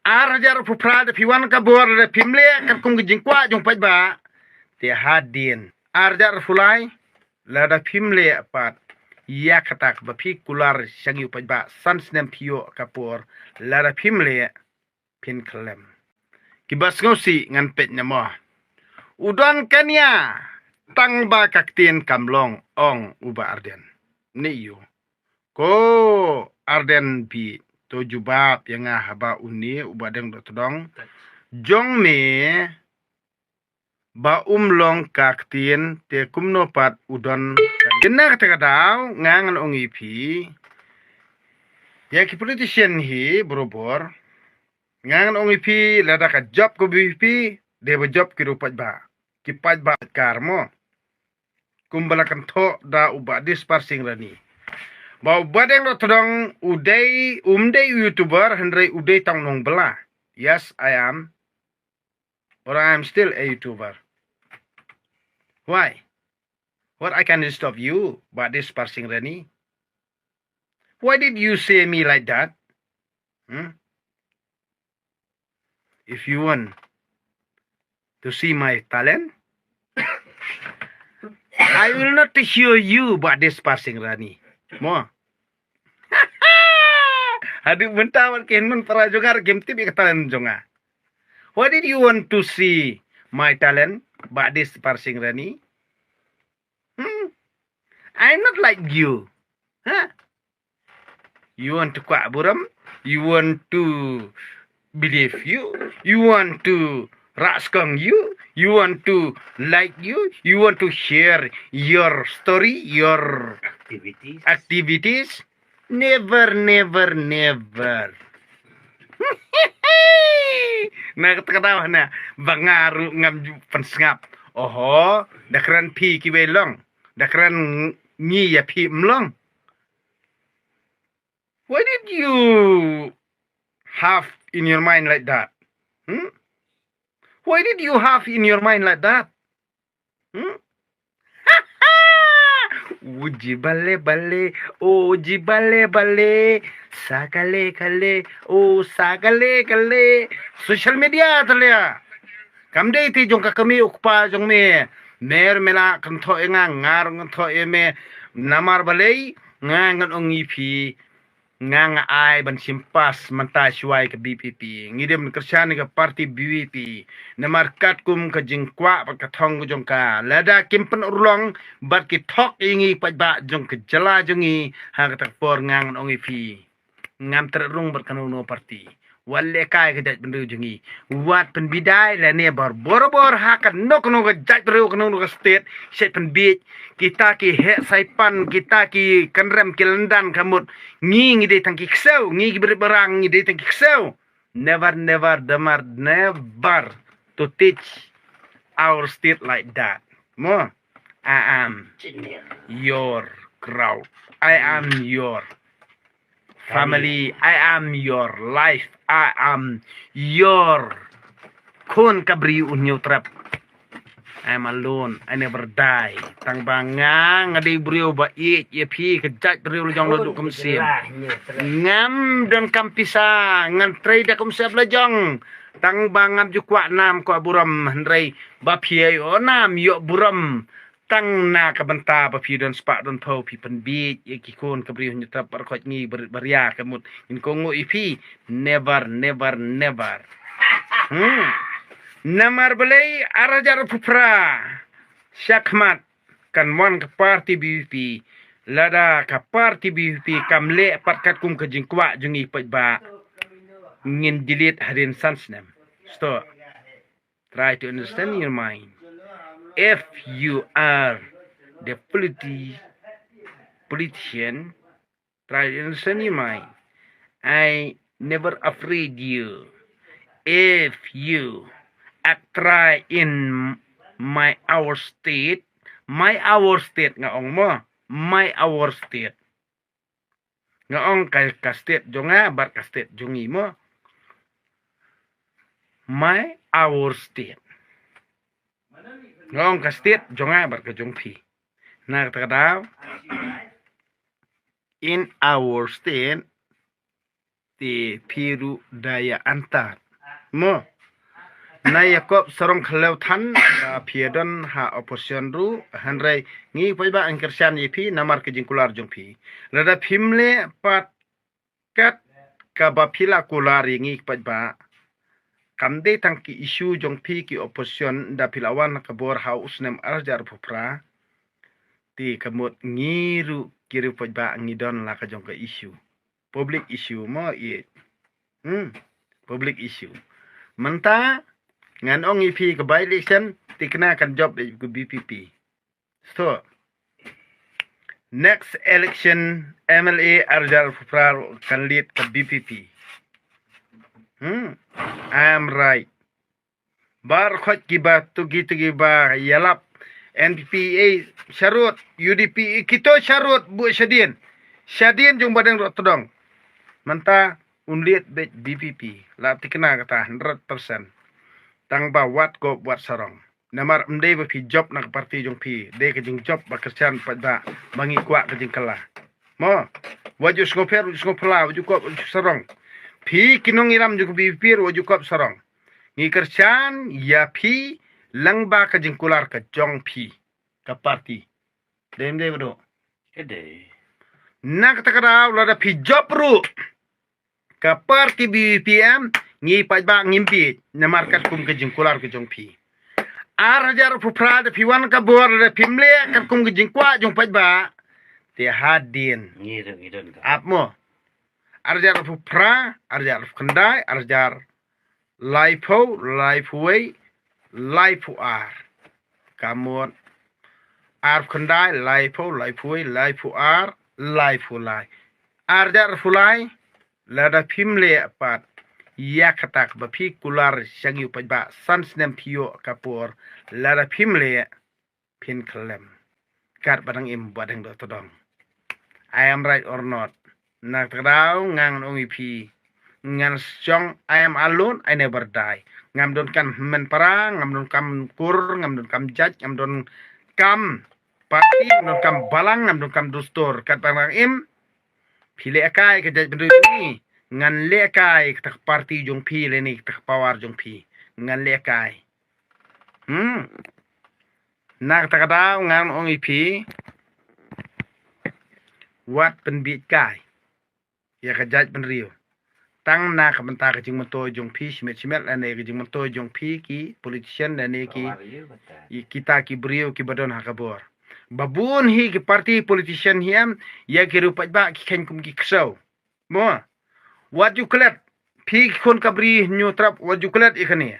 Arajar pupra de piwan kabor de pimle kan kum gijingkwa jong pajba te hadin arjar fulai la da pimle apat ya katak ba pi kular shangi pajba sansnem pio kapor la da pimle pin klem kibas ngosi ngan pet nyamo udon kania tang ba kaktin kamlong ong uba arden ni yu ko arden bi to jubab yang haba uni ubadeng do todong jong me ba umlong kaktin te kumno pat udon kena kata daw ngangan ong ipi ya ki politician hi berobor ngangan ong ipi lada ka job ko bipi de ba job ki rupat ba ki pat ba karmo kumbalakan tho da ubadis parsing rani Bau badeng lo todong udai YouTuber hendrai udai tang nong bela. Yes, I am. But I am still a YouTuber. Why? What I can stop you but this parsing rani? Why did you say me like that? If you want to see my talent, I will not show you but this parsing rani. Mo. Adik bentawan kenun para jogar game tip ikatan jonga. What did you want to see my talent? But this parsing rani? I'm not like you. Huh? You want to kwak buram? You want to believe you? You want to raskong you? You want to like you? You want to share your story, your activities? Never. Nah kata-kata na bangaru ngam pensngap. Oho, dakran pi kiwelong. Dakran ngi ya pi mlong. Why did you have in your mind like that? Why did you have in your mind like that? Uji bale, uji bale, sagale, sagale, social media talia. Kamde iti jong kami ukpa jong me, mer mela kanto ngar kanto me, namar bale, ngan ongi pi, ngang ai ban simpas manta shuai ke BPP ngidem kerjaan ke parti BPP namar kat kum ke jingkwa pak thong ke jongka lada kimpen urlong bat ki thok ingi pajba jong ke jala jongi ha ke takpor ngang ongi pi ngam terung berkanu parti walle kai ke dat bendu jongi wat pen bidai la ne bor ha ka nok no ke jat ru ke no ke state set pen bit kita ki he saipan kita ki kanrem kilandan kamut ngi de tang ki ksau ngi berang ngi de tang ki ksau never damar never to teach our state like that mo I am your crowd, I am your family, I am your life, I am your kun kabri unyo trap. I'm alone. I never die. Tang bangang ngadi brio ba ye pi kejat brio jong lo kum sim. Ngam dan kampisa ngan trade kum sim lajong. Tang bangam jukwa nam ko buram hendrai ba pi yo nam yo buram tang na ka banta ba pi don spa don tho pi pen bi ye ki kon ka brio nyutrap par khot ngi beria kamut in kongo ipi never. Namar belai arajar pupra syakmat kan mon ke parti BPP lada ke parti BPP kamle patkat kum ke jingkwa jungi pajba ngin delete hadin sansnem stop. Try to understand your mind. If you are the politician, try to understand your mind. I never afraid you. If you try in our state nga ong mo our state nga ong ka state jonga bar ka state jongi mo our state nga ong ka state jonga bar ka jongpi na kata in our state ti piru daya antar mo na Yakob sarong khlew than ba phiedon ha opposition ru hanrai ngi pai ba angkersan yipi namar ke jingkular jong phi lada phimle pat kat ka ba phila kular ngi pai ba kamde tang ki issue jong phi ki opposition da philawan ka bor house nem arjar phupra ti kamot ngiru kiru pai ba ngidon la ka jong ka issue public issue mo i public issue menta ngan ong ipi ke by election tikna kan job ke BPP so next election MLA arjal fuprar kan lead ke BPP I am right bar khot ki ba tu ba yalap NPA syarut UDP kita syarut bu syadin jung badang rot todong menta unliat BPP la tikna kata 100% tang ba wat ko wat sarong namar mde ba pi job nak parti jong pi de ke jing job ba kerjaan pada bangi kwa ke jing kala mo waju skoper skopla waju ko sarong pi kinong iram ju bi pir waju ko sarong ngi kerjaan ya pi lang ba ke jing kular ke jong pi ke parti dem de bro Ede. nak takara la da pi job ru ke parti BPM ngi pai ba ngimpi na market kum ke jingkular ke jong pi arajar pupra de piwan ka bor de pimle ka kum ke jingkwa jong pai ba te hadin Ngidon ka. apmo arajar pupra arajar kendai arajar laipo laipoi laipuar kamot ar kendai laipo laipoi laipuar laipulai arajar fulai lada pimle pat ya katak ba pi kular shangi pa ba sans nem pio kapor lara pimle pin klem kat badang im badang do todong I am right or not nak tadau ngang ongi pi ngan song I am alone I never die ngam don kan men parang ngam don kam kur ngam don kam judge ngam don kam parti ngam don kam balang ngam don kam dustor kat badang im pile akai ke judge bendu ni ngan lekai tak parti jong pi le ni tak power jong pi ngan lekai nak tak ada ngan ong ipi wat penbit kai ya ka jaj penrio tang na ka benta ka jing moto jong pi simet ane ka jing moto jong pi ki politician ane ki kita ki brio ki badon hakabor babun hi ki parti politician hiam ya ki rupat ba ki ken kum ki ksau mo wajuklet pi kon kabri new trap wajuklet ikani